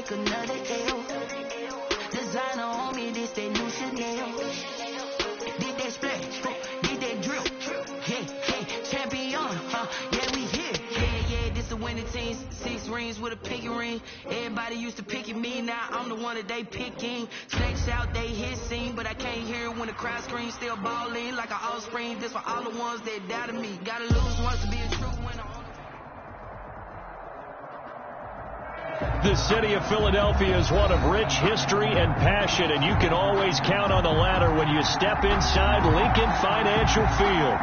took another L. Designer on me, this that new Chanel. Did that splash, did that drip. Yeah, champion, yeah, we here. Yeah, this the winning team. 6 rings with a pinky ring. Everybody used to picking me, now I'm the one that they picking. Flex out, they hit scene, but I can't hear it when the crowd screams. Still balling like an offspring. This for all the ones that doubted me. Gotta lose once to be a true winner. The city of Philadelphia is one of rich history and passion, and you can always count on the latter when you step inside Lincoln Financial Field.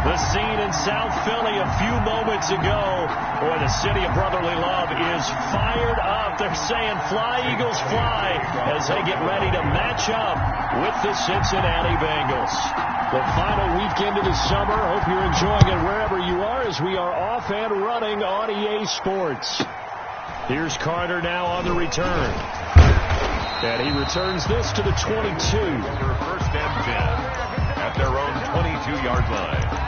The scene in South Philly a few moments ago, where the city of brotherly love is fired up. They're saying fly, Eagles, fly, as they get ready to match up with the Cincinnati Bengals. The final weekend of the summer. Hope you're enjoying it wherever you are, as we are off and running on EA Sports. Here's Carter now on the return. And he returns this to the 22. First and 10 at their own 22-yard line.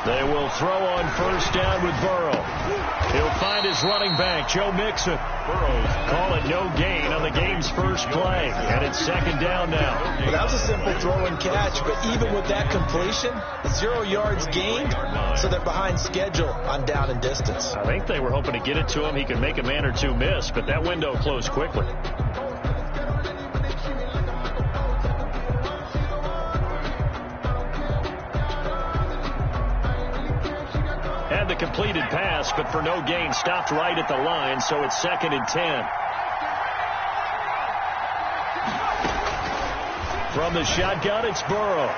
They will throw on first down with Burrow. He'll find his running back, Joe Mixon. Burrow's call it no gain on the game's first play. And it's second down now. Well, that was a simple throw and catch, but even with that completion, 0 yards gained, so they're behind schedule on down and distance. I think they were hoping to get it to him. He could make a man or two miss, but that window closed quickly. And the completed pass, but for no gain, stopped right at the line, so it's second and 10. From the shotgun, it's Burrow.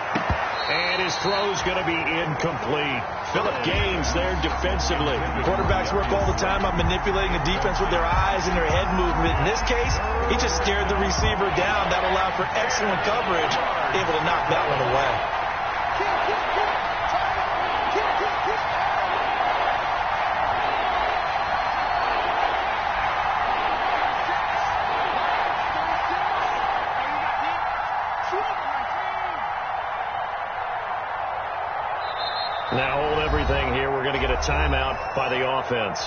And his throw's going to be incomplete. Phillip Gaines there defensively. Quarterbacks work all the time on manipulating the defense with their eyes and their head movement. In this case, he just stared the receiver down. That allowed for excellent coverage, able to knock that one away. Now hold everything here. We're going to get a timeout by the offense.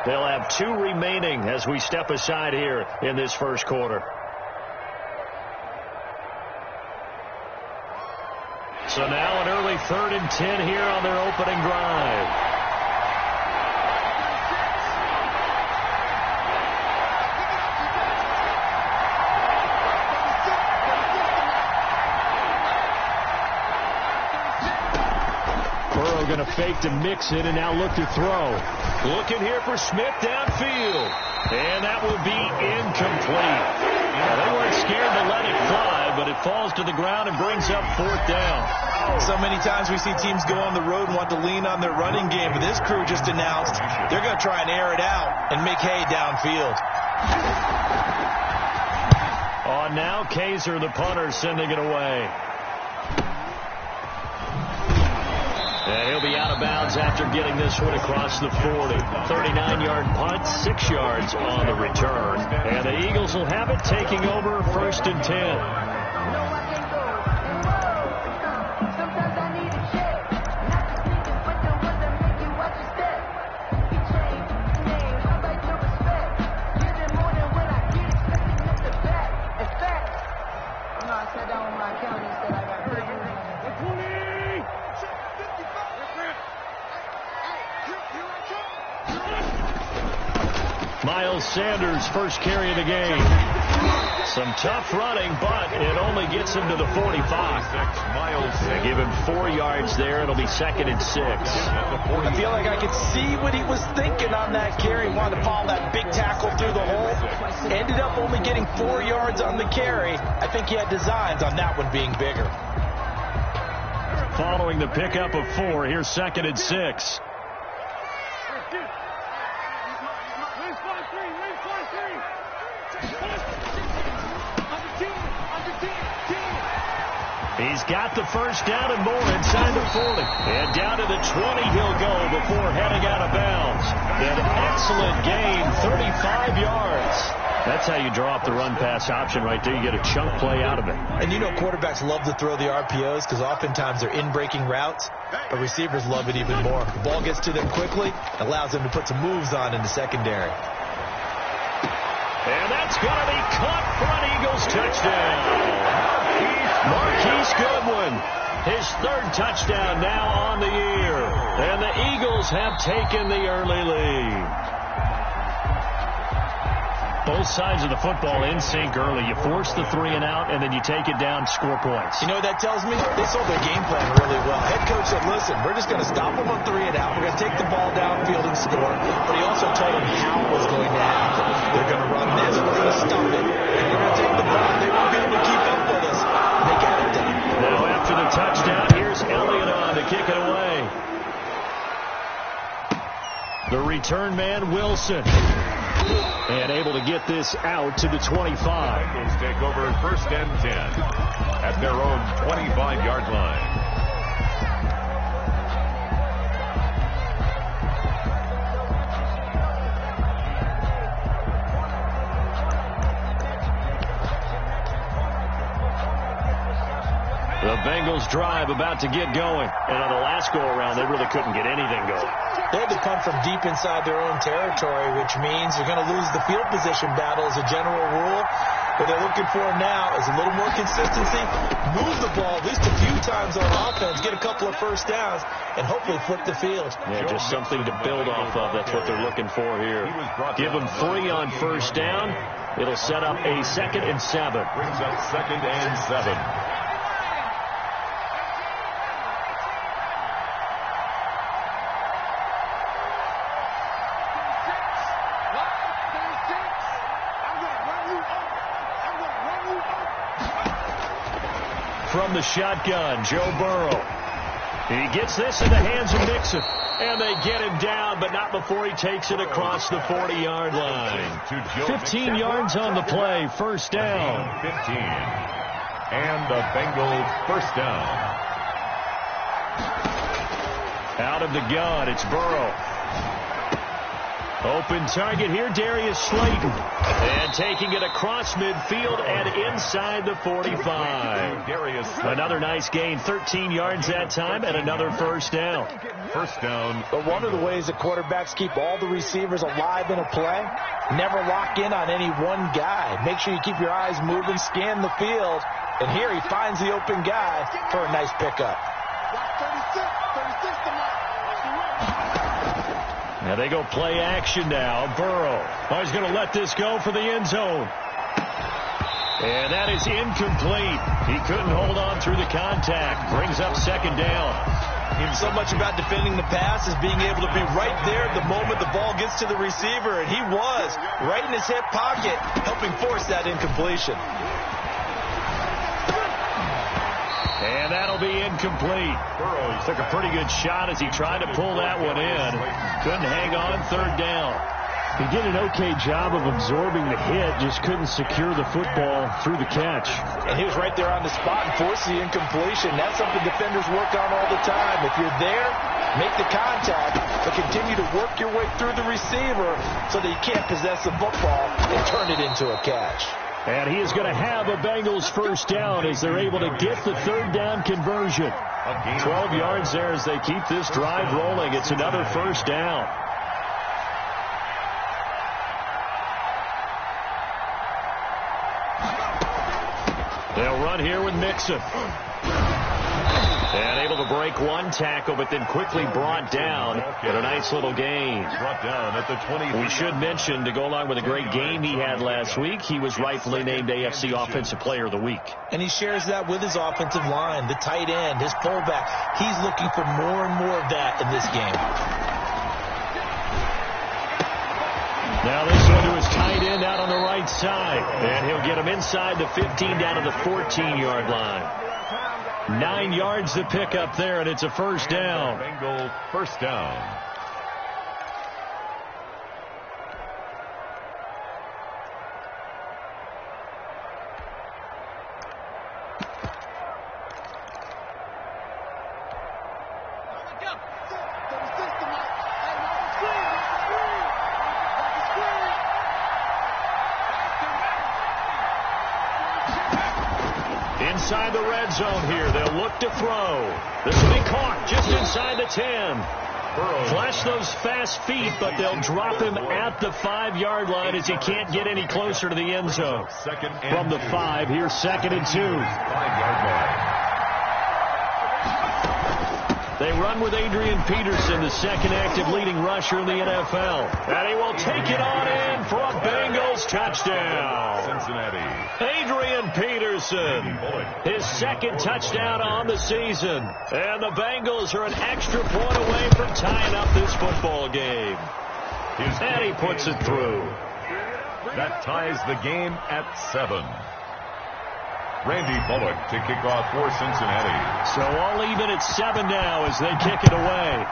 They'll have 2 remaining as we step aside here in this first quarter. So now an early 3rd and 10 here on their opening drive. Going to fake to mix it and now look to throw. Looking here for Smith downfield. And that will be incomplete. They weren't scared to let it fly, but it falls to the ground and brings up 4th down. So many times we see teams go on the road and want to lean on their running game, but this crew just announced they're going to try and air it out and make hay downfield. On now, Kaiser, the punter, sending it away. And he'll be out of bounds after getting this one across the 40. 39-yard punt, 6 yards on the return. And the Eagles will have it, taking over 1st and 10. Miles Sanders, first carry of the game. Some tough running, but it only gets him to the 45. They give him 4 yards there. It'll be 2nd and 6. I feel like I could see what he was thinking on that carry. He wanted to follow that big tackle through the hole. Ended up only getting 4 yards on the carry. I think he had designs on that one being bigger. Following the pickup of 4, here's 2nd and 6. He's got the first down and more inside the 40. And down to the 20 he'll go before heading out of bounds. An excellent gain, 35 yards. That's how you draw up the run-pass option right there. You get a chunk play out of it. And you know quarterbacks love to throw the RPOs because oftentimes they're in-breaking routes, but receivers love it even more. The ball gets to them quickly, allows them to put some moves on in the secondary. And that's going to be caught for an Eagles touchdown. Marquise Goodwin, his 3rd touchdown now on the year. And the Eagles have taken the early lead. Both sides of the football in sync early. You force the 3 and out, and then you take it down, score points. You know what that tells me? They sold their game plan really well. Head coach said, listen, we're just going to stop them on 3 and out. We're going to take the ball downfield and score. But he also told them how it was going to happen. They're going to run this. We're going to stop it. And we're going to take the ball. They won't be able to keep up with us. They got it done. Now after the touchdown, here's Elliott on to kick it away. The return man, Wilson. And able to get this out to the 25. Bengals take over 1st and 10 at their own 25-yard line. The Bengals drive about to get going. And on the last go-around, they really couldn't get anything going. They had to punt from deep inside their own territory, which means they're going to lose the field position battle as a general rule. What they're looking for now is a little more consistency, move the ball at least a few times on offense, get a couple of first downs, and hopefully flip the field. Yeah, just something to build off of. That's what they're looking for here. Give them 3 on first down. It'll set up a 2nd and 7. Brings up 2nd and 7. From the shotgun, Joe Burrow. He gets this in the hands of Mixon. And they get him down, but not before he takes it across the 40-yard line. 15 yards on the play, first down. 15. And the Bengals first down. Out of the gun, it's Burrow. Open target here, Darius Slayton. And taking it across midfield and inside the 45. Another nice gain, 13 yards that time, and another first down. First down. But one of the ways that quarterbacks keep all the receivers alive in a play, never lock in on any one guy. Make sure you keep your eyes moving, scan the field. And here he finds the open guy for a nice pickup. Now they go play action now. Burrow. Oh, he's going to let this go for the end zone. And that is incomplete. He couldn't hold on through the contact. Brings up second down. So much about defending the pass is being able to be right there at the moment the ball gets to the receiver. And he was right in his hip pocket, helping force that incompletion. And that'll be incomplete. Burrow took a pretty good shot as he tried to pull that one in. Couldn't hang on, third down. He did an okay job of absorbing the hit, just couldn't secure the football through the catch. And he was right there on the spot and forced the incompletion. That's something defenders work on all the time. If you're there, make the contact, but continue to work your way through the receiver so that you can't possess the football and turn it into a catch. And he is going to have a Bengals first down as they're able to get the third down conversion. 12 yards there as they keep this drive rolling. It's another first down. They'll run here with Mixon. And able to break one tackle, but then quickly brought down. But a nice little gain. Brought down at the 20. We should mention, to go along with a great game he had last week, he was rightfully named AFC Offensive Player of the Week. And he shares that with his offensive line, the tight end, his fullback. He's looking for more and more of that in this game. Now this one to his tight end out on the right side. And he'll get him inside the 15 down to the 14-yard line. 9 yards to pick up there, and it's a first down. Bengal first down. Inside the red zone here. They'll look to throw. This will be caught just inside the 10. Flash those fast feet, but they'll drop him at the 5-yard line as he can't get any closer to the end zone. From the 5, here's 2nd and 2. 5-yard line. They run with Adrian Peterson, the second active leading rusher in the NFL. And he will take it on in for a Bengals touchdown. Cincinnati. Adrian Peterson, his second touchdown on the season. And the Bengals are an extra point away from tying up this football game. And he puts it through. That ties the game at 7. Randy Bullock to kick off for Cincinnati. So all even at 7 now as they kick it away.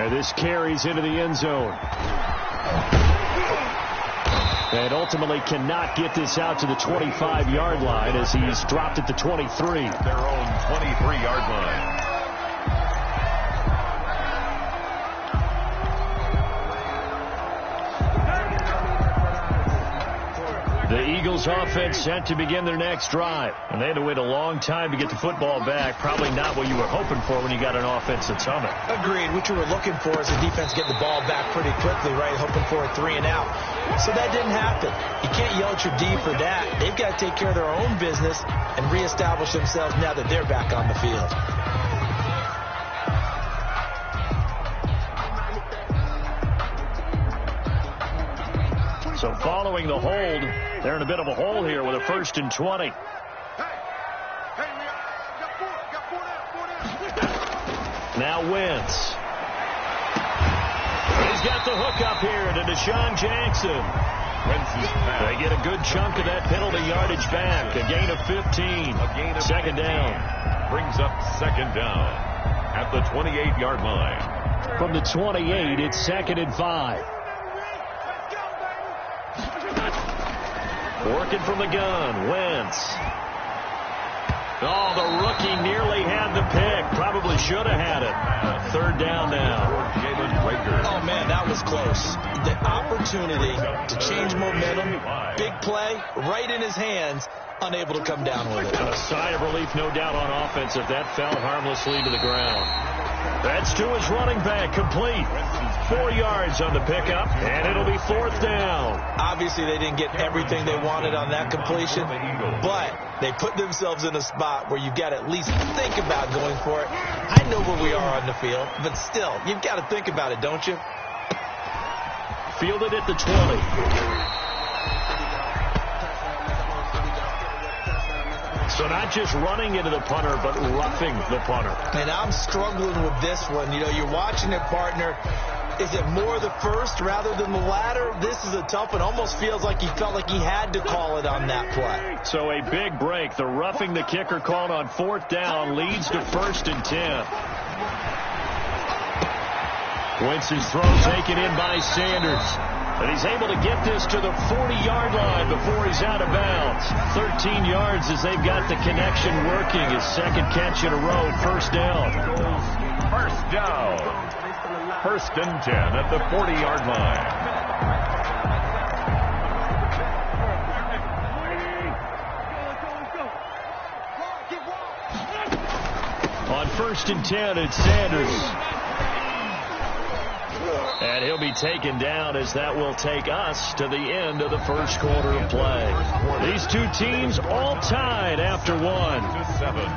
And this carries into the end zone. And ultimately cannot get this out to the 25-yard line as he's dropped at the 23. Their own 23-yard line. The Eagles offense set to begin their next drive. And they had to wait a long time to get the football back. Probably not what you were hoping for when you got an offense that's humming. Agreed. What you were looking for is the defense getting the ball back pretty quickly, right? Hoping for a 3 and out. So that didn't happen. You can't yell at your D for that. They've got to take care of their own business and reestablish themselves now that they're back on the field. So following the hold, they're in a bit of a hole here with a 1st and 20. Now Wentz. He's got the hook up here to Deshaun Jackson. They get a good chunk of that penalty yardage back. A gain of 15. Second down. Brings up 2nd down at the 28-yard line. From the 28, it's 2nd and 5. Working from the gun, Wentz. Oh, the rookie nearly had the pick. Probably should have had it. 3rd down now. Oh, man, that was close. The opportunity to change momentum, big play, right in his hands, unable to come down with it. A sigh of relief, no doubt, on offense if that fell harmlessly to the ground. That's to his running back, complete. 4 yards on the pickup, and it'll be 4th down. Obviously, they didn't get everything they wanted on that completion, but they put themselves in a spot where you've got to at least think about going for it. I know where we are on the field, but still, you've got to think about it, don't you? Fielded at the 20. So not just running into the punter, but roughing the punter. And I'm struggling with this one. You know, you're watching it, partner. Is it more the first rather than the latter? This is a tough one. Almost feels like he felt like he had to call it on that play. So a big break. The roughing the kicker called on 4th down leads to 1st and 10. Wentz's throw taken in by Sanders. And he's able to get this to the 40-yard line before he's out of bounds. 13 yards as they've got the connection working. His 2nd catch in a row. 1st down. 1st down. 1st and 10 at the 40-yard line. On 1st and 10, it's Sanders. And And he'll be taken down as that will take us to the end of the first quarter of play. These two teams all tied after one. 7.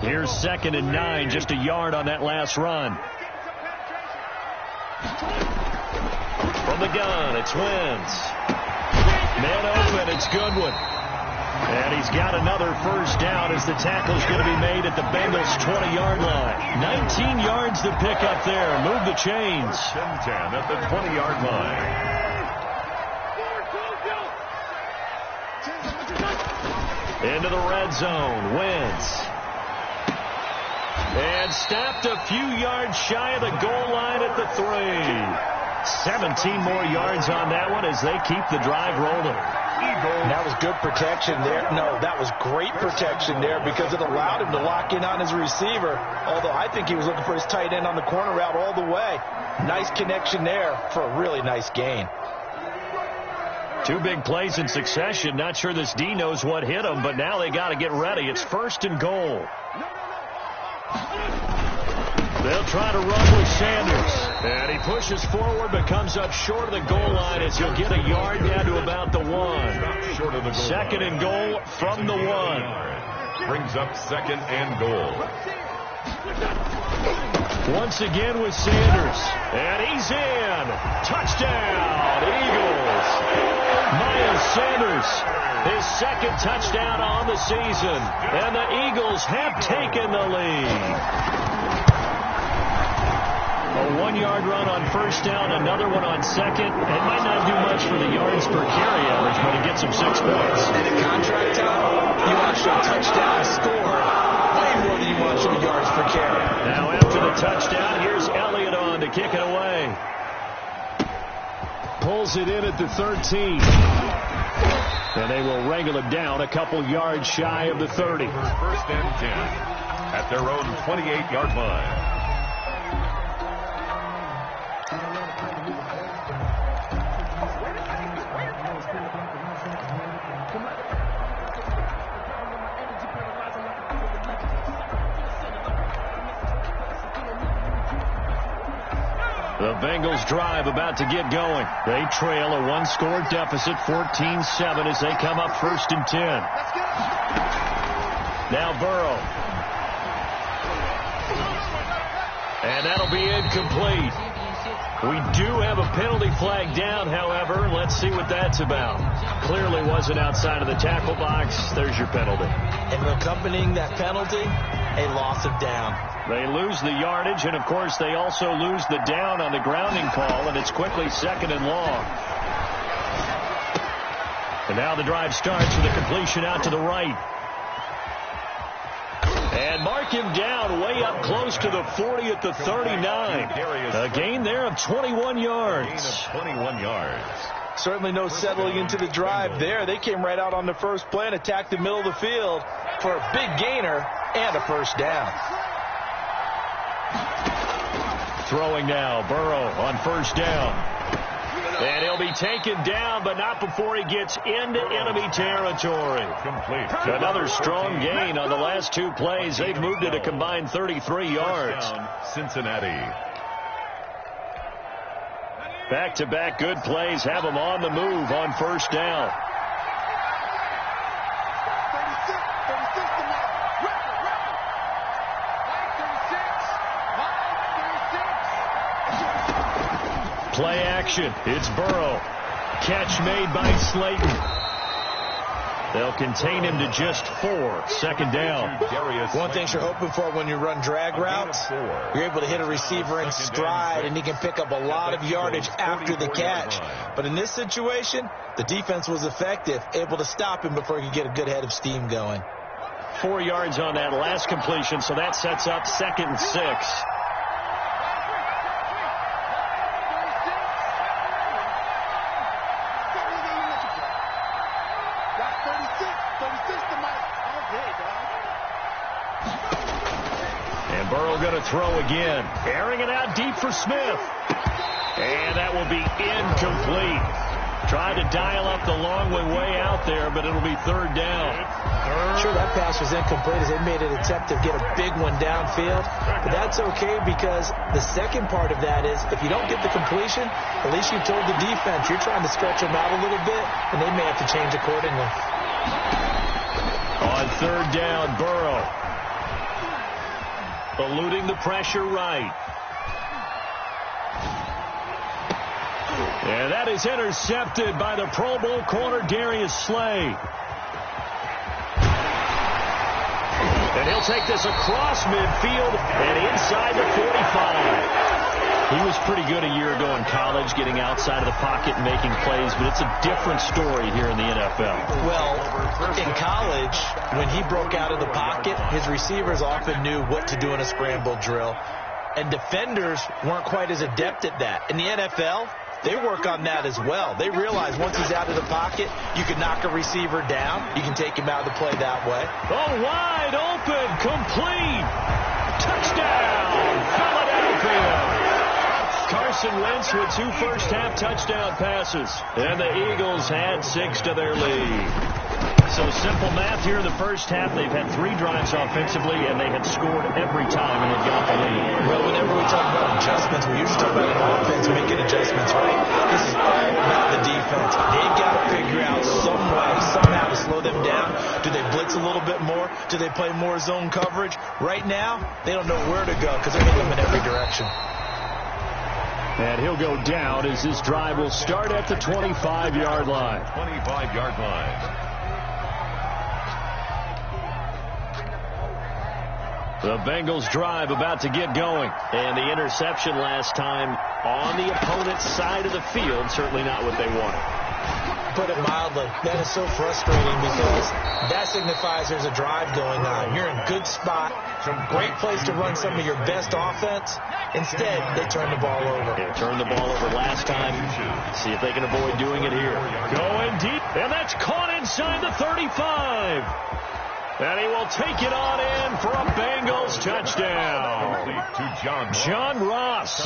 Here's 2nd and 9, just a yard on that last run. From the gun, it's Wentz. Man open, it's Goodwin. And he's got another first down as the tackle's going to be made at the Bengals' 20-yard line. 19 yards to pick up there. Move the chains. 10 at the 20-yard line. Into the red zone. Wentz. And stopped a few yards shy of the goal line at the 3. 17 more yards on that one as they keep the drive rolling. That was good protection there. No, that was great protection there because it allowed him to lock in on his receiver, although I think he was looking for his tight end on the corner route all the way. Nice connection there for a really nice gain. 2 big plays in succession. Not sure this D knows what hit him, but now they got to get ready. It's 1st and goal. They'll try to run with Sanders. And he pushes forward but comes up short of the goal line as he'll get a yard down to about the 1. Short of the goal 2nd line. and goal from the 1. Brings up 2nd and goal. Once again with Sanders. And he's in. Touchdown, Eagles. Miles Sanders, his 2nd touchdown on the season. And the Eagles have taken the lead. A 1-yard run on first down, another one on 2nd. It might not do much for the yards per carry average, but it gets him 6 points. And in contract time, you want to show touchdown score way more than you want to show yards per carry. Now after the touchdown, here's Elliott on to kick it away. Pulls it in at the 13. And they will wrangle it down a couple yards shy of the 30. 1st and 10 at their own 28-yard line. The Bengals drive about to get going. They trail a 1-score deficit, 14-7 as they come up 1st and 10. Now Burrow. And that'll be incomplete. We do have a penalty flag down, however. Let's see what that's about. Clearly wasn't outside of the tackle box. There's your penalty. And accompanying that penalty, a loss of down. They lose the yardage, and, of course, they also lose the down on the grounding call, and it's quickly 2nd and long. And now the drive starts with a completion out to the right. And mark him down way up close to the 40 at the 39. A gain there of 21 yards. 21 yards. Certainly no settling into the drive there. They came right out on the first play and attacked the middle of the field for a big gainer and a first down. Throwing now, Burrow on first down. And he'll be taken down, but not before he gets into enemy territory. Complete. Another strong gain on the last 2 plays. They've moved it a combined 33 yards. Cincinnati. Back-to-back good plays have them on the move on first down. Play action. It's Burrow. Catch made by Slayton. They'll contain him to just 4. Second down. One thing you're hoping for when you run drag routes, you're able to hit a receiver in stride, and he can pick up a lot of yardage after the catch. But in this situation, the defense was effective, able to stop him before he could get a good head of steam going. 4 yards on that last completion, so that sets up 2nd and 6. And Burrow going to throw again. Airing it out deep for Smith. And that will be incomplete. Tried to dial up the long way out there, but it'll be third down. Sure, that pass was incomplete as they made an attempt to get a big one downfield. But that's okay because the second part of that is if you don't get the completion, at least you told the defense you're trying to stretch them out a little bit, and they may have to change accordingly. On third down, Burrow. Eluding the pressure right. And that is intercepted by the Pro Bowl corner, Darius Slay. And he'll take this across midfield and inside the 45. He was pretty good a year ago in college, getting outside of the pocket and making plays, but it's a different story here in the NFL. Well, in college, when he broke out of the pocket, his receivers often knew what to do in a scramble drill, and defenders weren't quite as adept at that. In the NFL, they work on that as well. They realize once he's out of the pocket, you can knock a receiver down. You can take him out of the play that way. Oh, wide open, complete. Touchdown, Philadelphia. Carson Wentz with 2 first-half touchdown passes. And the Eagles had 6 to their lead. So simple math here in the first half. They've had 3 drives offensively, and they had scored every time and had got the lead. Well, whenever we talk about adjustments, we usually talk about an offense making adjustments, right? This is all about the defense. They've got to figure out some way, somehow to slow them down. Do they blitz a little bit more? Do they play more zone coverage? Right now, they don't know where to go because they're hitting them in every direction. And he'll go down as this drive will start at the 25-yard line. 25-yard line. The Bengals drive about to get going. And the interception last time on the opponent's side of the field, certainly not what they wanted. Put it mildly, that is so frustrating because that signifies there's a drive going on. You're in a good spot, great place to run some of your best offense. Instead, they turn the ball over. They turned the ball over last time. See if they can avoid doing it here. Going deep, and that's caught inside the 35. And he will take it on in for a Bengals touchdown. John Ross,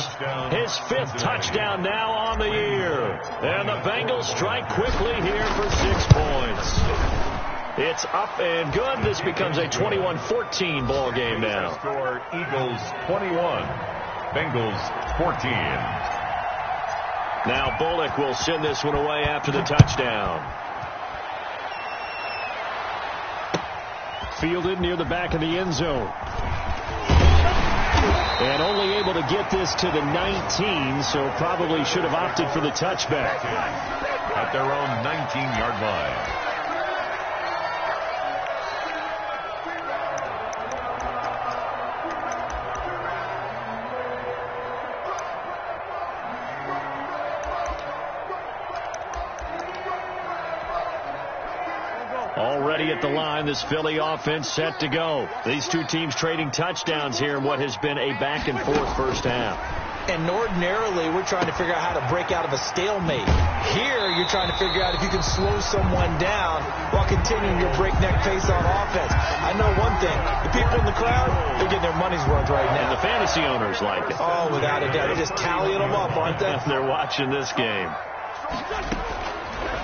his 5th touchdown now on the year. And the Bengals strike quickly here for 6 points. It's up and good. This becomes a 21-14 ball game now. Score Eagles 21, Bengals 14. Now Bullock will send this one away after the touchdown. Fielded near the back of the end zone. And only able to get this to the 19, so probably should have opted for the touchback. At their own 19-yard line. Already at the line, this Philly offense set to go. These 2 teams trading touchdowns here in what has been a back-and-forth first half. And ordinarily, we're trying to figure out how to break out of a stalemate. Here, you're trying to figure out if you can slow someone down while continuing your breakneck pace on offense. I know one thing. The people in the crowd, they're getting their money's worth right now. And the fantasy owners like it. Oh, without a doubt. They're just tallying them up, aren't they? They're watching this game.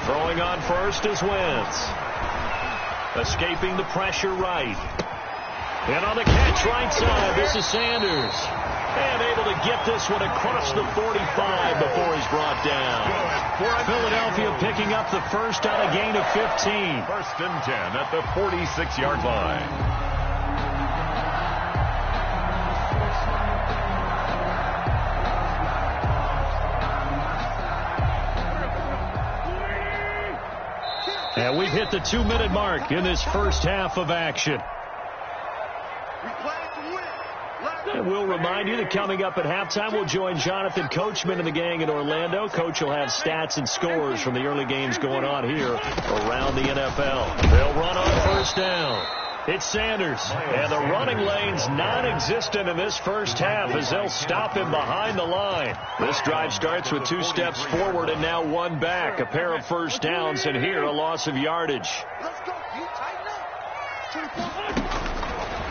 Throwing on first is Wentz. Escaping the pressure right. And on the catch right side, this is Sanders. And able to get this one across the 45 before he's brought down. Philadelphia picking up the first on a gain of 15. 1st and 10 at the 46-yard line. And we've hit the 2-minute mark in this first half of action. And we'll remind you that coming up at halftime, we'll join Jonathan Coachman and the gang in Orlando. Coach will have stats and scores from the early games going on here around the NFL. They'll run on first down. It's Sanders. And the running lane's non-existent in this first half as they'll stop him behind the line. This drive starts with 2 steps forward and now 1 back. A pair of first downs and here a loss of yardage.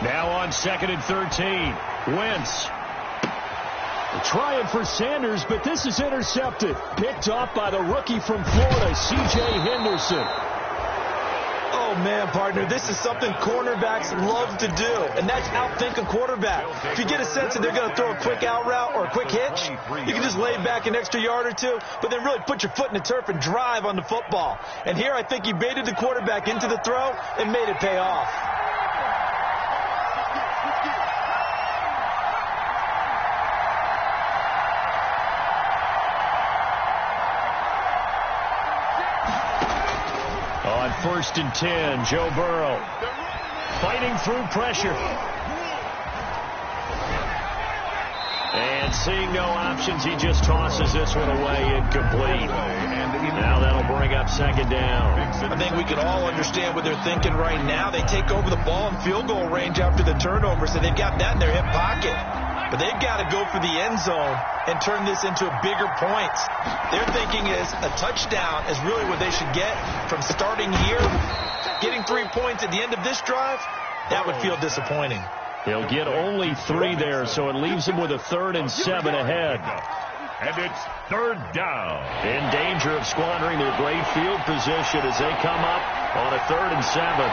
Now on 2nd and 13. Wentz. Trying for Sanders, but this is intercepted. Picked off by the rookie from Florida, C.J. Henderson. Oh, man, partner, this is something cornerbacks love to do, and that's outthink a quarterback. If you get a sense that they're going to throw a quick out route or a quick hitch, you can just lay back an extra yard or two, but then really put your foot in the turf and drive on the football. And here I think he baited the quarterback into the throw and made it pay off. On 1st and 10, Joe Burrow fighting through pressure. And seeing no options, he just tosses this one away incomplete. Now that'll bring up 2nd down. I think we can all understand what they're thinking right now. They take over the ball in field goal range after the turnover, so they've got that in their hip pocket. But they've got to go for the end zone and turn this into bigger points. Their thinking is a touchdown is really what they should get from starting here. Getting 3 points at the end of this drive, that would feel disappointing. He'll get only 3 there, so it leaves him with a 3rd and 7 ahead. And it's 3rd down. In danger of squandering their great field position as they come up on a 3rd and 7.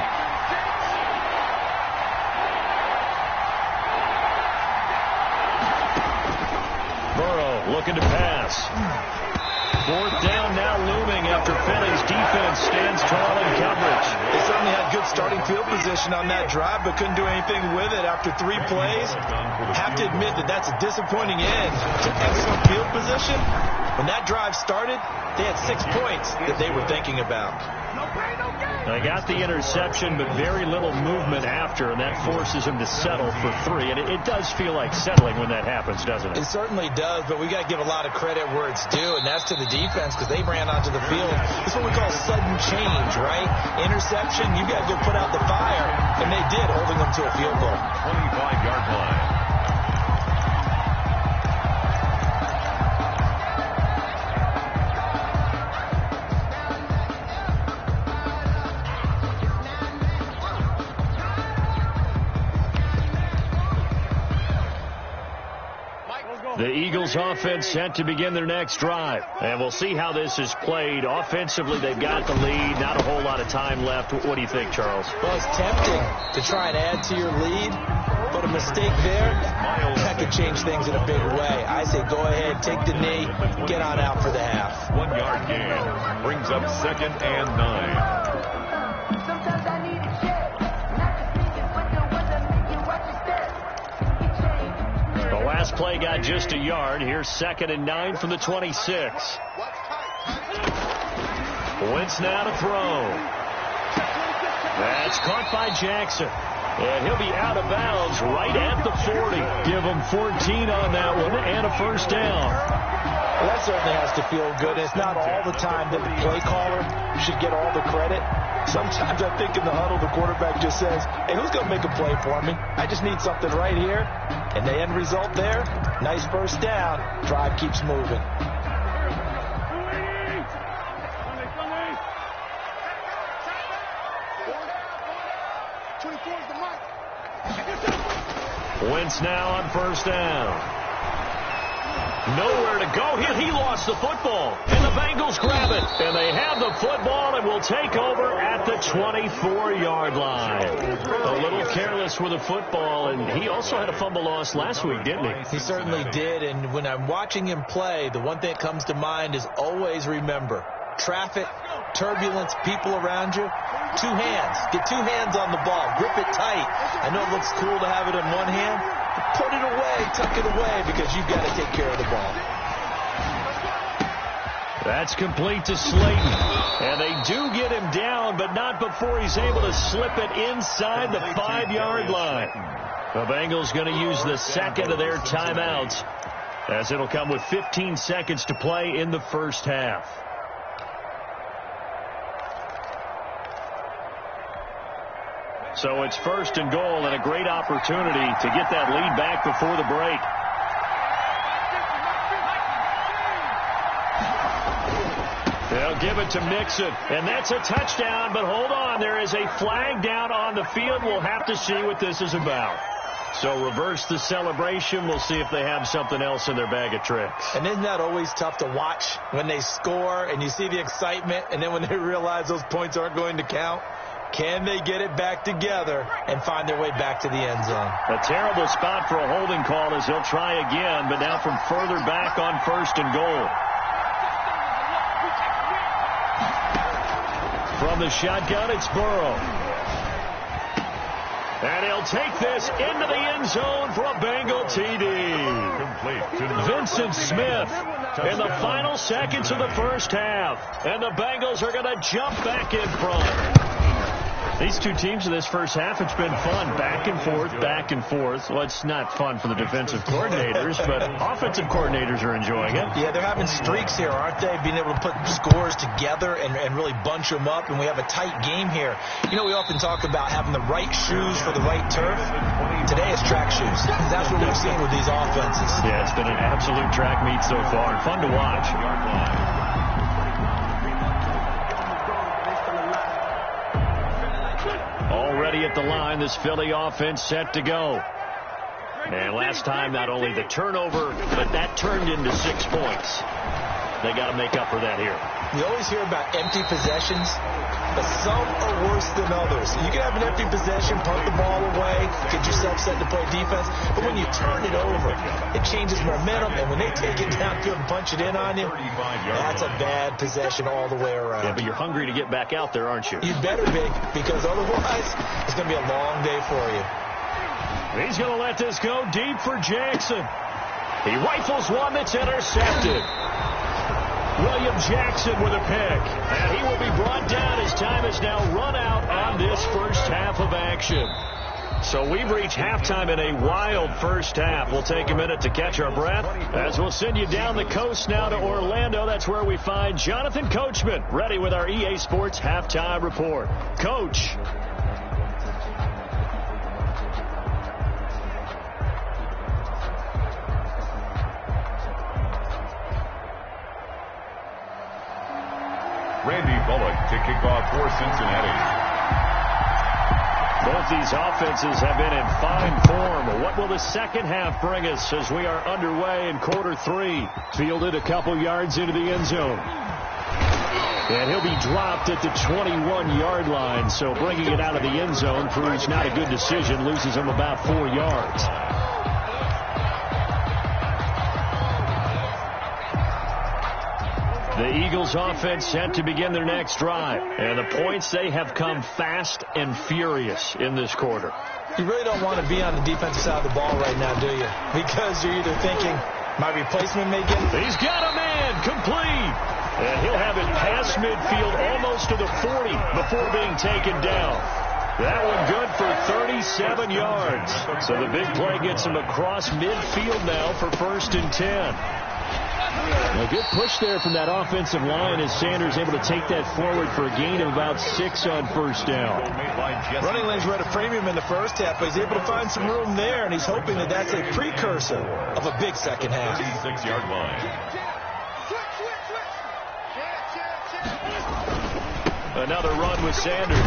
Looking to pass. 4th down now looming after Philly's defense stands tall in coverage. They certainly had good starting field position on that drive, but couldn't do anything with it after 3 plays. Have to admit that that's a disappointing end to excellent field position. When that drive started, they had 6 points that they were thinking about. They got the interception, but very little movement after, and that forces them to settle for 3. And it does feel like settling when that happens, doesn't it? It certainly does, but we got to give a lot of credit where it's due, and that's to the defense because they ran onto the field. It's what we call sudden change, right? Interception, you got to go put out the fire, and they did, holding them to a field goal. 25-yard line. The Eagles offense set to begin their next drive. And we'll see how this is played. Offensively, they've got the lead. Not a whole lot of time left. What do you think, Charles? Well, it's tempting to try and add to your lead, but a mistake there, that could change things in a big way. I say go ahead, take the knee, get on out for the half. 1-yard gain brings up 2nd and 9. Last play got just a yard. Here's 2nd and 9 from the 26. Wentz now to throw. That's caught by Jackson. And he'll be out of bounds right at the 40. Give him 14 on that one and a 1st down. Well, that certainly has to feel good. It's not all the time that the play caller should get all the credit. Sometimes I think in the huddle, the quarterback just says, hey, who's going to make a play for me? I just need something right here. And the end result there, nice 1st down. Drive keeps moving. Wentz now on 1st down. Nowhere to go. He lost the football. And the Bengals grab it. And they have the football and will take over at the 24-yard line. A little careless with the football. And he also had a fumble loss last week, didn't he? He certainly did. And when I'm watching him play, the one thing that comes to mind is always remember, traffic, turbulence, people around you, 2 hands. Get 2 hands on the ball. Grip it tight. I know it looks cool to have it in one hand. Put it away, tuck it away, because you've got to take care of the ball. That's complete to Slayton. And they do get him down, but not before he's able to slip it inside the 5-yard line. The Bengals going to use the 2nd of their timeouts, as it'll come with 15 seconds to play in the 1st half. So it's 1st and goal and a great opportunity to get that lead back before the break. They'll give it to Mixon, and that's a touchdown, but hold on, there is a flag down on the field. We'll have to see what this is about. So reverse the celebration. We'll see if they have something else in their bag of tricks. And isn't that always tough to watch when they score and you see the excitement, and then when they realize those points aren't going to count? Can they get it back together and find their way back to the end zone? A terrible spot for a holding call as he'll try again, but now from further back on 1st and goal. From the shotgun, it's Burrow. And he'll take this into the end zone for a Bengal TD. Vincent Smith in the final seconds of the first half. And the Bengals are going to jump back in front. These two teams in this first half, it's been fun. Back and forth, back and forth. Well, it's not fun for the defensive coordinators, but offensive coordinators are enjoying it. Yeah, they're having streaks here, aren't they? Being able to put scores together and really bunch them up, and we have a tight game here. You know, we often talk about having the right shoes for the right turf. Today it's track shoes. That's what we've seen with these offenses. Yeah, it's been an absolute track meet so far. Fun to watch. Already at the line, this Philly offense set to go. And last time, not only the turnover, but that turned into 6 points. They got to make up for that here. You always hear about empty possessions, but some are worse than others. You can have an empty possession, punt the ball away, get yourself set to play defense, but when you turn it over, it changes momentum, and when they take it downfield and punch it in on you, that's a bad possession all the way around. Yeah, but you're hungry to get back out there, aren't you? You better be, because otherwise, it's going to be a long day for you. He's going to let this go deep for Jackson. He rifles one that's intercepted. William Jackson with a pick. And he will be brought down as time is now run out on this first half of action. So we've reached halftime in a wild first half. We'll take a minute to catch our breath as we'll send you down the coast now to Orlando. That's where we find Jonathan Coachman ready with our EA Sports Halftime Report. Coach. Randy Bullock to kick off for Cincinnati. Both these offenses have been in fine form. What will the second half bring us as we are underway in quarter 3? Fielded a couple yards into the end zone. And he'll be dropped at the 21-yard line, so bringing it out of the end zone proves not a good decision, loses him about 4 yards. The Eagles offense set to begin their next drive. And the points, they have come fast and furious in this quarter. You really don't want to be on the defensive side of the ball right now, do you? Because you're either thinking, my replacement may get it. He's got a man complete. And he'll have it past midfield almost to the 40 before being taken down. That one good for 37 yards. So the big play gets him across midfield now for 1st and 10. A good push there from that offensive line as Sanders able to take that forward for a gain of about 6 on first down. Running lanes were at a premium in the first half, but he's able to find some room there, and he's hoping that that's a precursor of a big second half. 36-yard line. Another run with Sanders.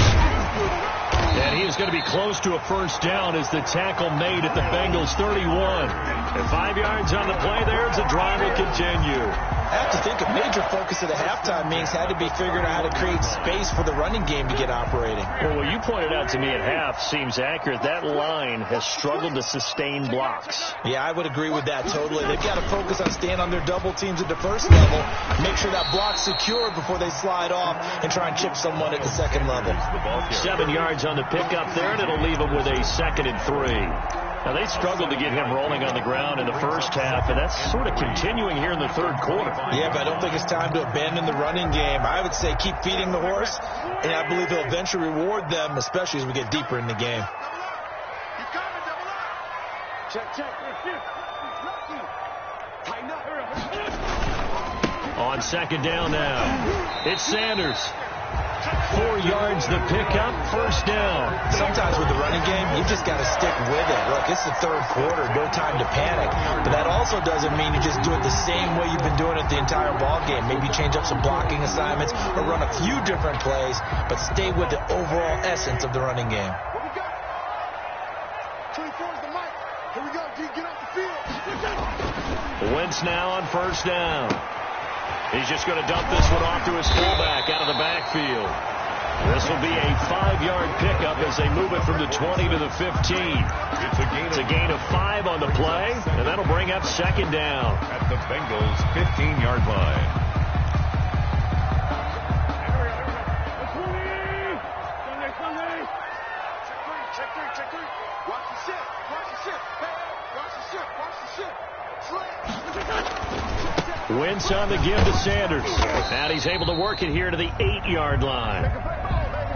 And he is going to be close to a first down as the tackle made at the Bengals 31. And 5 yards on the play there as the drive will continue. I have to think a major focus of the halftime meetings had to be figuring out how to create space for the running game to get operating. Well, what you pointed out to me at half seems accurate. That line has struggled to sustain blocks. Yeah, I would agree with that totally. They've got to focus on staying on their double teams at the first level, make sure that block's secured before they slide off and try and chip someone at the second level. 7 yards on the pickup there, and it'll leave them with a 2nd and 3. Now, they struggled to get him rolling on the ground in the first half, and that's sort of continuing here in the third quarter. Yeah, but I don't think it's time to abandon the running game. I would say keep feeding the horse, and I believe he'll eventually reward them, especially as we get deeper in the game. On second down now, it's Sanders. 4 yards the pickup, first down. Sometimes with the running game, you just got to stick with it. Look, it's the third quarter, no time to panic. But that also doesn't mean you just do it the same way you've been doing it the entire ball game. Maybe change up some blocking assignments or run a few different plays, but stay with the overall essence of the running game. 24 is the mic. Here we go, D. Get off the field. Wentz now on first down. He's just going to dump this one off to his fullback out of the backfield. This will be a 5-yard pickup as they move it from the 20 to the 15. It's a gain of 5 on the play, and that'll bring up second down. At the Bengals' 15-yard line. Check three. Watch the ship. Hey, watch the ship. Wentz on the give to Sanders. And he's able to work it here to the 8-yard line.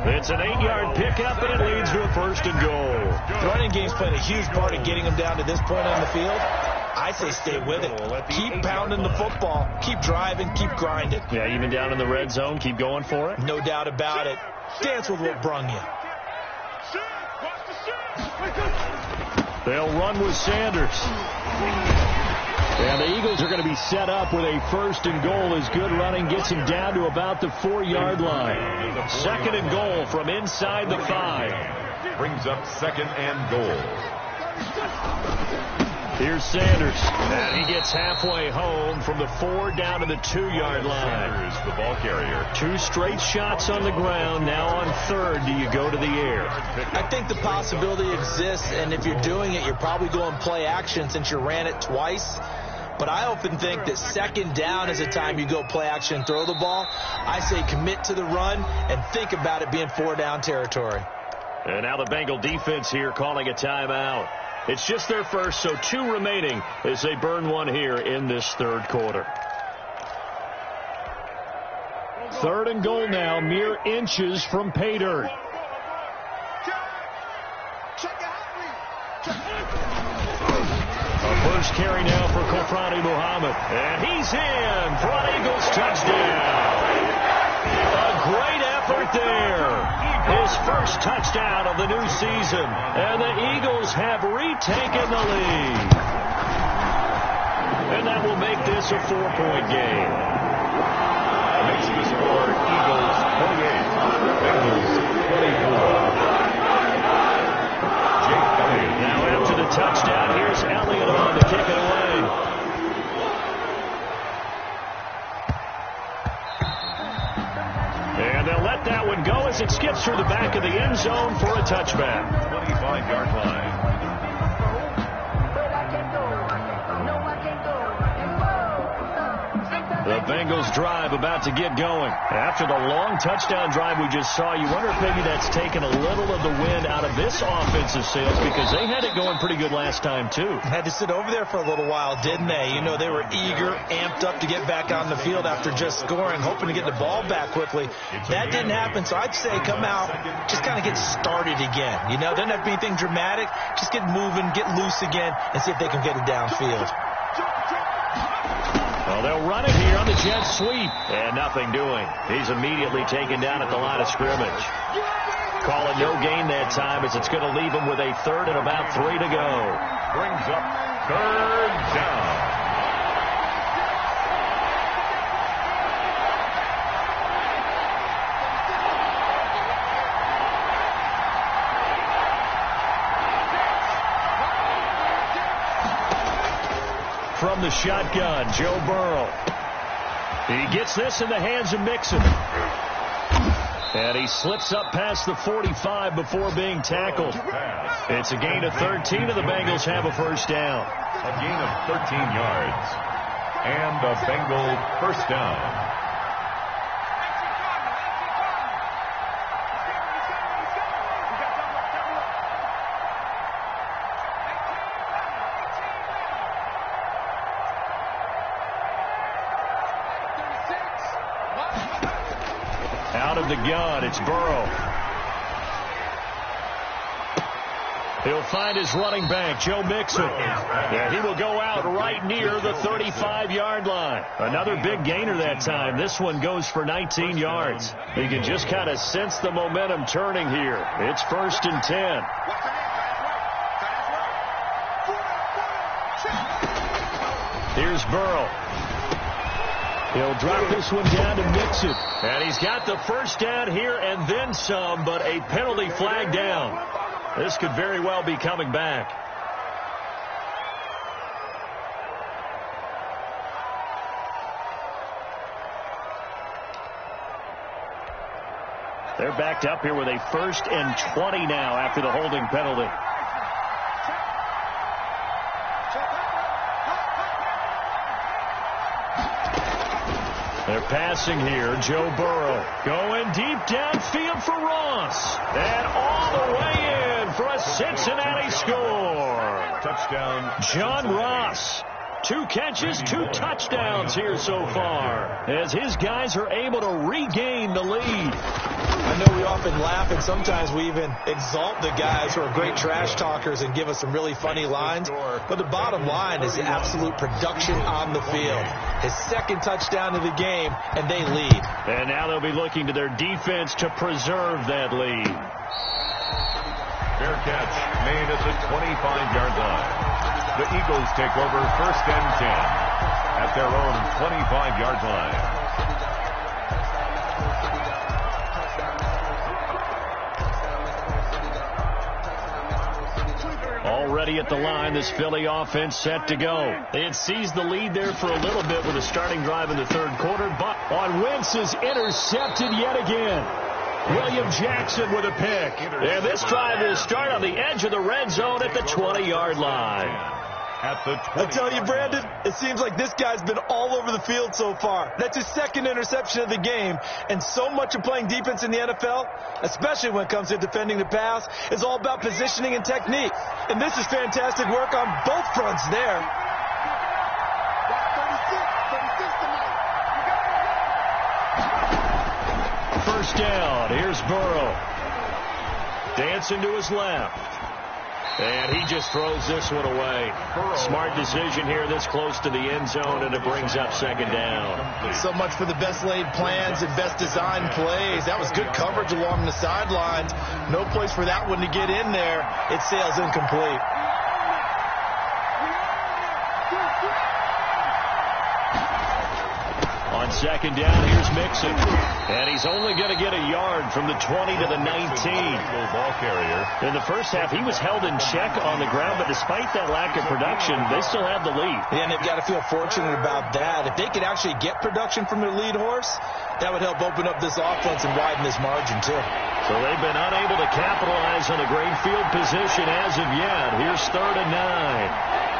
It's an 8-yard pickup, and it leads to a first and goal. The running game's playing a huge part in getting them down to this point on the field. I say stay with it. Keep pounding the football. Keep driving. Keep grinding. Yeah, even down in the red zone, keep going for it. No doubt about it. Dance with what brung you. They'll run with Sanders. And the Eagles are going to be set up with a first and goal as good running gets him down to about the 4-yard line. Second and goal from inside the 5. Brings up second and goal. Here's Sanders. And he gets halfway home from the 4 down to the 2-yard line. Sanders, the ball carrier. 2 straight shots on the ground. Now on third, do you go to the air? I think the possibility exists, and if you're doing it, you're probably going play action since you ran it twice. But I often think that second down is a time you go play action and throw the ball. I say commit to the run and think about it being 4-down territory. And now the Bengal defense here calling a timeout. It's just their first, so 2 remaining as they burn one here in this third quarter. Third and goal now, mere inches from pay dirt. A first carry now for Kofrani Muhammad. And he's in for an Eagles touchdown. A great effort there. His first touchdown of the new season. And the Eagles have retaken the lead. And that will make this a 4-point game. Makes the score Eagles 28, Bengals 24. Now after the touchdown, here's Elliott on to kick it away. And they'll let that one go as it skips through the back of the end zone for a touchback. 25-yard line. The Bengals drive about to get going. After the long touchdown drive we just saw, you wonder if maybe that's taken a little of the wind out of this offensive sails because they had it going pretty good last time, too. Had to sit over there for a little while, didn't they? You know, they were eager, amped up to get back on the field after just scoring, hoping to get the ball back quickly. That didn't happen, so I'd say come out, just kind of get started again. You know, doesn't have to be anything dramatic. Just get moving, get loose again, and see if they can get it downfield. Well, they'll run it here on the jet sweep. And nothing doing. He's immediately taken down at the line of scrimmage. Call it no gain that time as it's going to leave him with a third and about 3 to go. Brings up third down. From the shotgun, Joe Burrow. He gets this in the hands of Mixon. And he slips up past the 45 before being tackled. It's a gain of 13, and the Bengals have a first down. A gain of 13 yards. And a Bengal first down. Out of the gun, it's Burrow. He'll find his running back, Joe Mixon. And he will go out right near the 35-yard line. Another big gainer that time. This one goes for 19 yards. You can just kind of sense the momentum turning here. It's 1st and 10. Here's Burrow. He'll drop this one down to Mixon. And he's got the first down here and then some, but a penalty flag down. This could very well be coming back. They're backed up here with a 1st and 20 now after the holding penalty. They're passing here. Joe Burrow going deep downfield for Ross. And all the way in for a Cincinnati score. Touchdown. John Ross. 2 catches, 2 touchdowns here so far as his guys are able to regain the lead. I know we often laugh and sometimes we even exalt the guys who are great trash talkers and give us some really funny lines. But the bottom line is absolute production on the field. His 2nd touchdown of the game, and they lead. And now they'll be looking to their defense to preserve that lead. Fair catch made at the 25-yard line. The Eagles take over 1st and 10 at their own 25-yard line. Already at the line, this Philly offense set to go. They had seized the lead there for a little bit with a starting drive in the 3rd quarter, but on Wentz is intercepted yet again. William Jackson with a pick. And this drive will start on the edge of the red zone at the 20-yard line. I tell you, Brandon, it seems like this guy's been all over the field so far. That's his 2nd interception of the game. And so much of playing defense in the NFL, especially when it comes to defending the pass, is all about positioning and technique. And this is fantastic work on both fronts there. First down. Here's Burrow. Dancing to his left. And he just throws this one away. Smart decision here this close to the end zone, and it brings up 2nd down. So much for the best laid plans and best designed plays. That was good coverage along the sidelines. No place for that one to get in there. It sails incomplete. On 2nd down, here's Mixon. And he's only going to get a yard from the 20 to the 19. Ball carrier. In the first half, he was held in check on the ground, but despite that lack of production, they still have the lead. And they've got to feel fortunate about that. If they could actually get production from their lead horse, that would help open up this offense and widen this margin, too. So they've been unable to capitalize on a great field position as of yet. Here's 3rd and 9.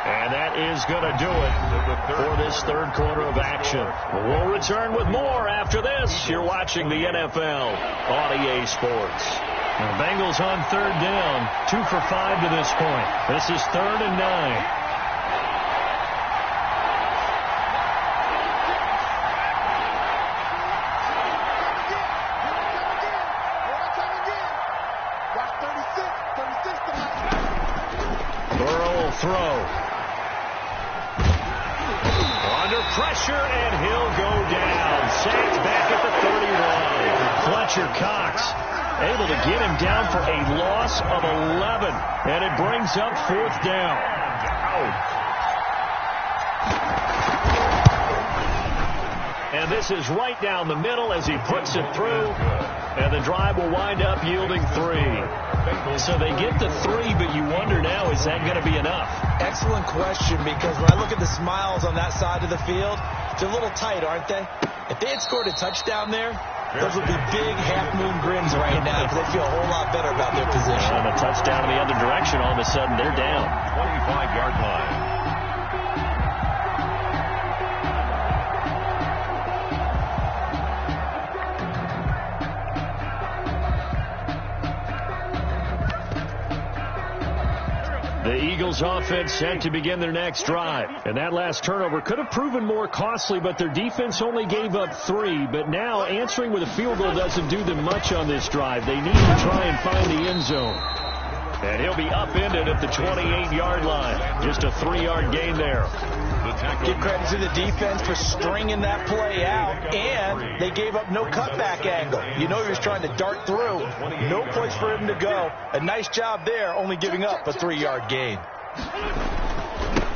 And that is going to do it for this 3rd quarter of action. We'll return with more after this. You're watching the NFL on EA Sports. The Bengals on 3rd down, 2 for 5 to this point. This is 3rd and 9. Burrow will throw. Under pressure, and he'll go down. Sacked back at the 31. Fletcher Cox able to get him down for a loss of 11. And it brings up 4th down. And this is right down the middle as he puts it through. And the drive will wind up yielding 3. So they get the 3, but you wonder now, is that going to be enough? Excellent question, because when I look at the smiles on that side of the field, they're a little tight, aren't they? If they had scored a touchdown there, those would be big half-moon grins right now because they feel a whole lot better about their position. And a touchdown in the other direction, all of a sudden they're down. 25-yard line. The Eagles offense set to begin their next drive. And that last turnover could have proven more costly, but their defense only gave up 3. But now answering with a field goal doesn't do them much on this drive. They need to try and find the end zone. And he'll be upended at the 28-yard line. Just a 3-yard gain there. Give credit to the defense for stringing that play out, and they gave up no cutback angle. You know he was trying to dart through. No place for him to go. A nice job there, only giving up a 3-yard gain.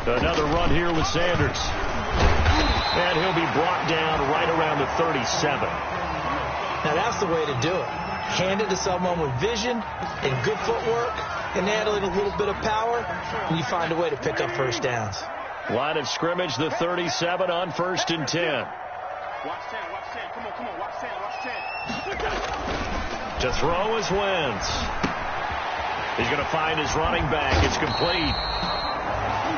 Another run here with Sanders. And he'll be brought down right around the 37. Now that's the way to do it. Hand it to someone with vision and good footwork, and add a little bit of power, and you find a way to pick up first downs. Line of scrimmage, the 37 on 1st and 10. Watch 10, watch 10. Come on, watch 10, watch 10. To throw is Wentz. He's going to find his running back. It's complete.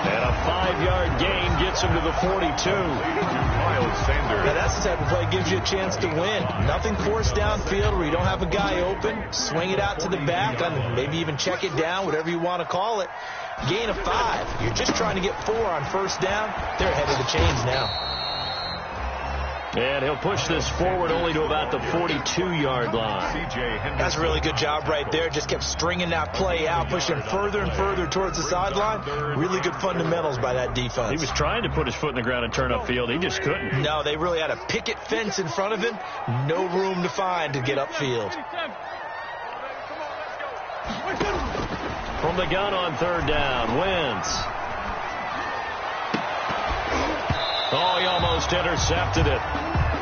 And a 5-yard gain gets him to the 42. Miles Sanders. Yeah, that's the type of play that gives you a chance to win. Nothing forced downfield where you don't have a guy open. Swing it out to the back, and maybe even check it down, whatever you want to call it. Gain of 5. You're just trying to get 4 on 1st down. They're ahead of the chains now. And he'll push this forward only to about the 42-yard line. That's a really good job right there. Just kept stringing that play out, pushing further and further towards the sideline. Really good fundamentals by that defense. He was trying to put his foot in the ground and turn upfield. He just couldn't. No, they really had a picket fence in front of him. No room to find to get upfield. From the gun on 3rd down, Wentz. Oh, he almost intercepted it.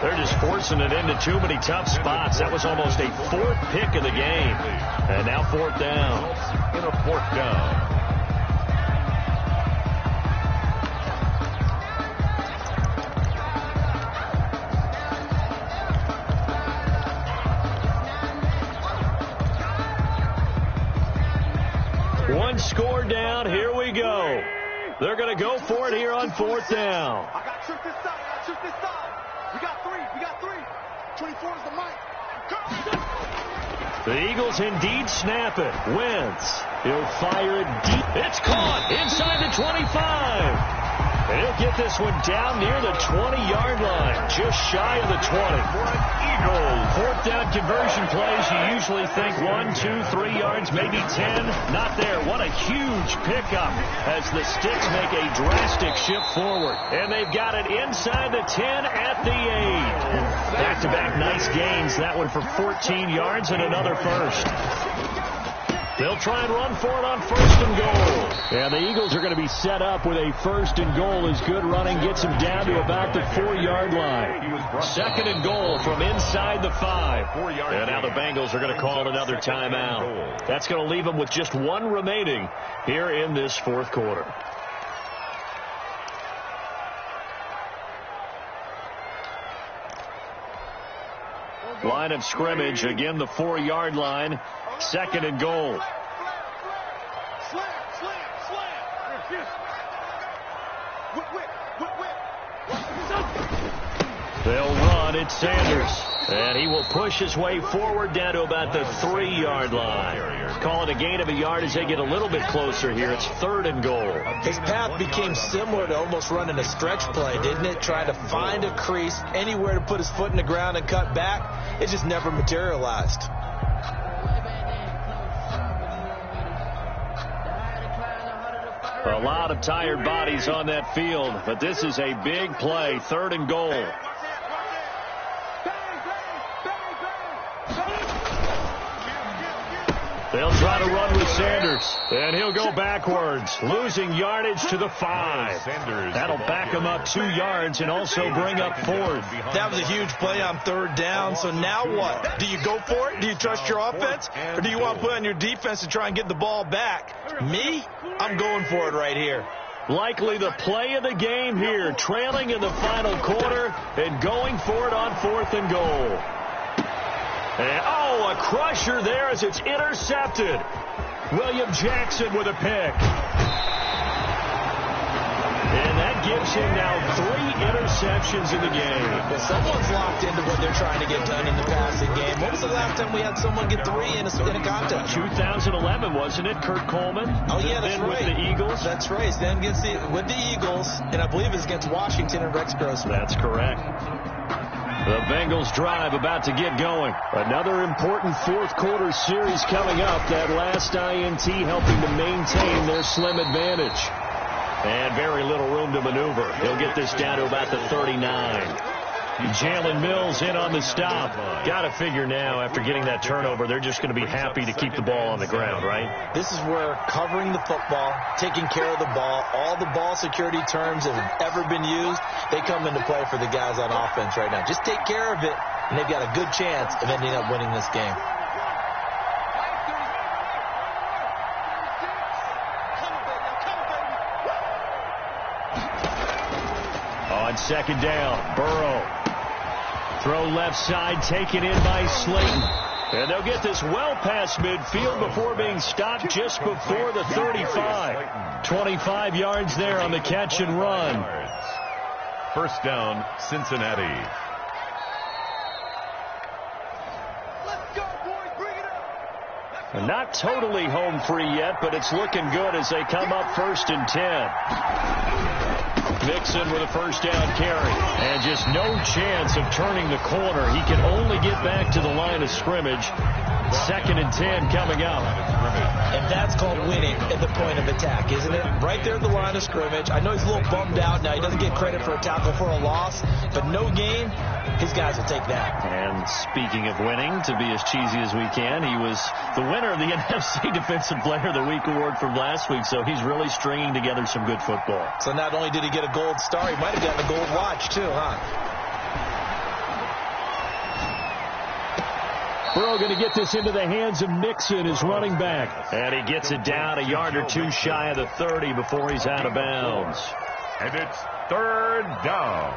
They're just forcing it into too many tough spots. That was almost a 4th pick of the game. And now 4th down. In a 4th down. One score down. Here we go. They're going to go for it here on 4th down. I got to trick this side. I got to trick this side. We got 3. We got 3. 24 is the mic. The Eagles indeed snap it. Wentz. He'll fire it deep. It's caught inside the 25. And he'll get this one down near the 20-yard line, just shy of the 20. Eagles. 4th down conversion plays, you usually think 1, 2, 3 yards, maybe 10. Not there. What a huge pickup as the Sticks make a drastic shift forward. And they've got it inside the 10 at the 8. Back-to-back nice gains. That one for 14 yards and another first. They'll try and run for it on 1st and goal. And the Eagles are going to be set up with a 1st and goal as good running gets them down to about the 4-yard line. 2nd and goal from inside the 5. And now the Bengals are going to call another timeout. That's going to leave them with just 1 remaining here in this 4th quarter. Line of scrimmage, again the 4-yard line. 2nd and goal. Slam. They'll run. It's Sanders. And he will push his way forward down to about the 3-yard line. Call it a gain of a yard as they get a little bit closer here. It's 3rd and goal. His path became similar to almost running a stretch play, didn't it? Trying to find a crease, anywhere to put his foot in the ground and cut back. It just never materialized. A lot of tired bodies on that field, but this is a big play. 3rd and goal. They'll try to run with Sanders, and he'll go backwards, losing yardage to the 5. That'll back him up 2 yards and also bring up 4th. That was a huge play on 3rd down, so now what? Do you go for it? Do you trust your offense? Or do you want to put on your defense to try and get the ball back? Me? I'm going for it right here. Likely the play of the game here, trailing in the final quarter and going for it on 4th and goal. And, a crusher there as it's intercepted. William Jackson with a pick. And that gives him now 3 interceptions in the game. Well, someone's locked into what they're trying to get done in the passing game. When was the last time we had someone get 3 in a contest? 2011, wasn't it? Kurt Coleman. Oh, yeah, that's then right. With the Eagles. That's right. Then with the Eagles, and I believe it's against Washington and Rex Grossman. That's correct. The Bengals drive about to get going. Another important 4th quarter series coming up. That last INT helping to maintain their slim advantage. And very little room to maneuver. He'll get this down to about the 39. Jalen Mills in on the stop. Got to figure now, after getting that turnover, they're just going to be happy to keep the ball on the ground, right? This is where covering the football, taking care of the ball, all the ball security terms that have ever been used, they come into play for the guys on offense right now. Just take care of it, and they've got a good chance of ending up winning this game. On second down, Burrow. Throw left side, taken in by Slayton. And they'll get this well past midfield before being stopped just before the 35. 25 yards there on the catch and run. First down, Cincinnati. Let's go, boys. Bring it up. And not totally home free yet, but it's looking good as they come up 1st and 10. Mixon with a first down carry. And just no chance of turning the corner. He can only get back to the line of scrimmage. 2nd and 10 coming up. And that's called winning at the point of attack, isn't it? Right there at the line of scrimmage. I know he's a little bummed out now. He doesn't get credit for a tackle for a loss, but no gain, his guys will take that. And speaking of winning, to be as cheesy as we can, he was the winner of the NFC Defensive Player of the Week award from last week, so he's really stringing together some good football. So not only did he get a gold star, he might have gotten a gold watch too, huh? Burrow going to get this into the hands of Mixon, his running back. And he gets it down a yard or two shy of the 30 before he's out of bounds. And it's 3rd down.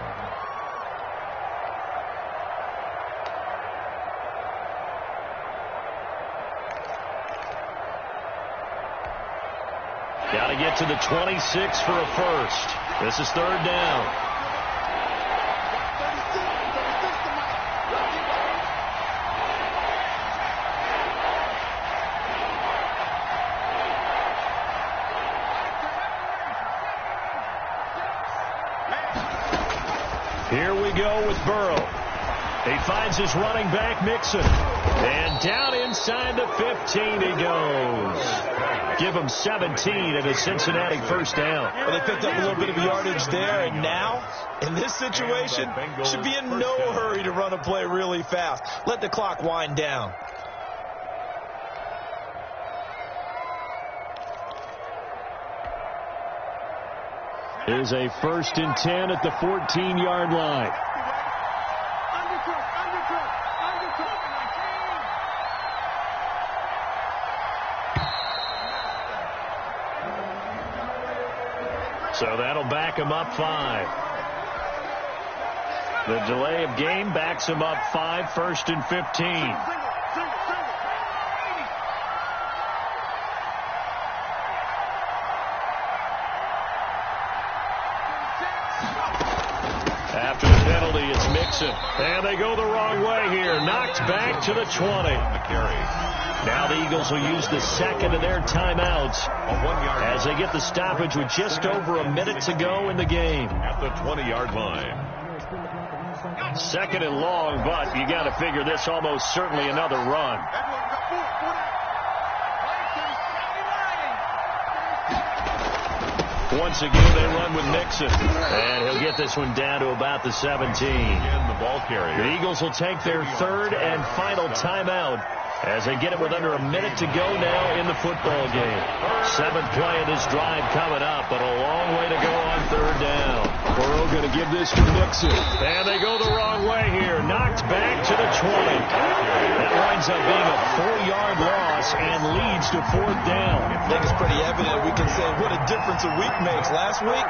Got to get to the 26 for a first. This is 3rd down. Here we go with Burrow. He finds his running back, Mixon. And down inside the 15 he goes. Give him 17 and a Cincinnati first down. Well, they picked up a little bit of yardage there, and now, in this situation, should be in no hurry to run a play really fast. Let the clock wind down. Here's a 1st and 10 at the 14-yard line. So that'll back him up 5. The delay of game backs him up 5, 1st and 15. After the penalty, it's Mixon. And they go the wrong way here. Knocked back to the 20. Now the Eagles will use the second of their timeouts as they get the stoppage with just over a minute to go in the game. At the 20-yard line. 2nd and long, but you got to figure this almost certainly another run. Once again, they run with Mixon. And he'll get this one down to about the 17. The ball carrier. The Eagles will take their 3rd and final timeout as they get it with under a minute to go now in the football game. 7th play of this drive coming up, but a long way to go on 3rd down. Burrow going to give this to Mixon. And they go the wrong way here. Knocked back to the 20. That winds up being a 4-yard loss and leads to 4th down. I think it's pretty evident. We can say what a difference a week makes. Last week,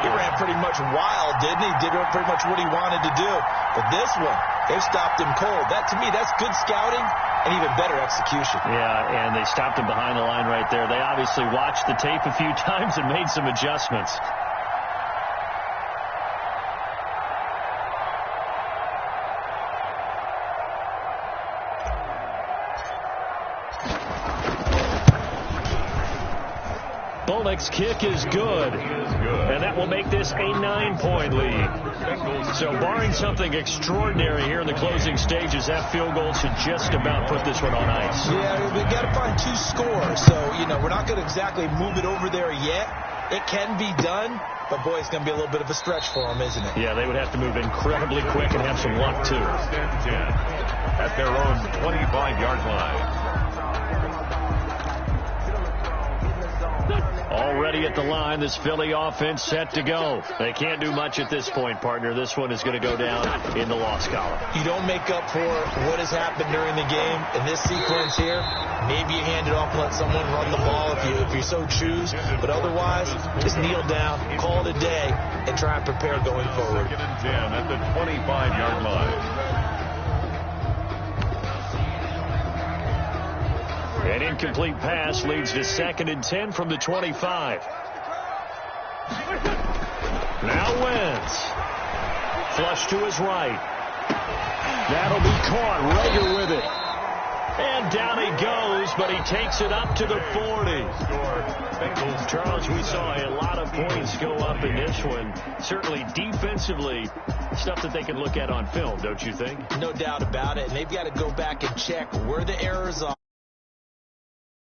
he ran pretty much wild, didn't he? Did pretty much what he wanted to do. But this one, they've stopped him cold. That, to me, that's good scouting and even better execution. Yeah, and they stopped him behind the line right there. They obviously watched the tape a few times and made some adjustments. Bolnick's kick is good. And that will make this a 9-point lead. So barring something extraordinary here in the closing stages, that field goal should just about put this one on ice. Yeah, we've got to find 2 scores. So, we're not going to exactly move it over there yet. It can be done, but boy, it's going to be a little bit of a stretch for them, isn't it? Yeah, they would have to move incredibly quick and have some luck, too. At their own 25-yard line. Already ready at the line. This Philly offense set to go. They can't do much at this point, partner. This one is going to go down in the loss column. You don't make up for what has happened during the game. In this sequence here, maybe you hand it off and let someone run the ball if you so choose. But otherwise, just kneel down, call it a day, and try and prepare going forward. 2nd and 10 at the 25-yard line. An incomplete pass leads to 2nd and 10 from the 25. Now Wentz. Flush to his right. That'll be caught. Rager with it. And down he goes, but he takes it up to the 40. Charles, we saw a lot of points go up in this one. Certainly defensively, stuff that they can look at on film, don't you think? No doubt about it. And they've got to go back and check where the errors are.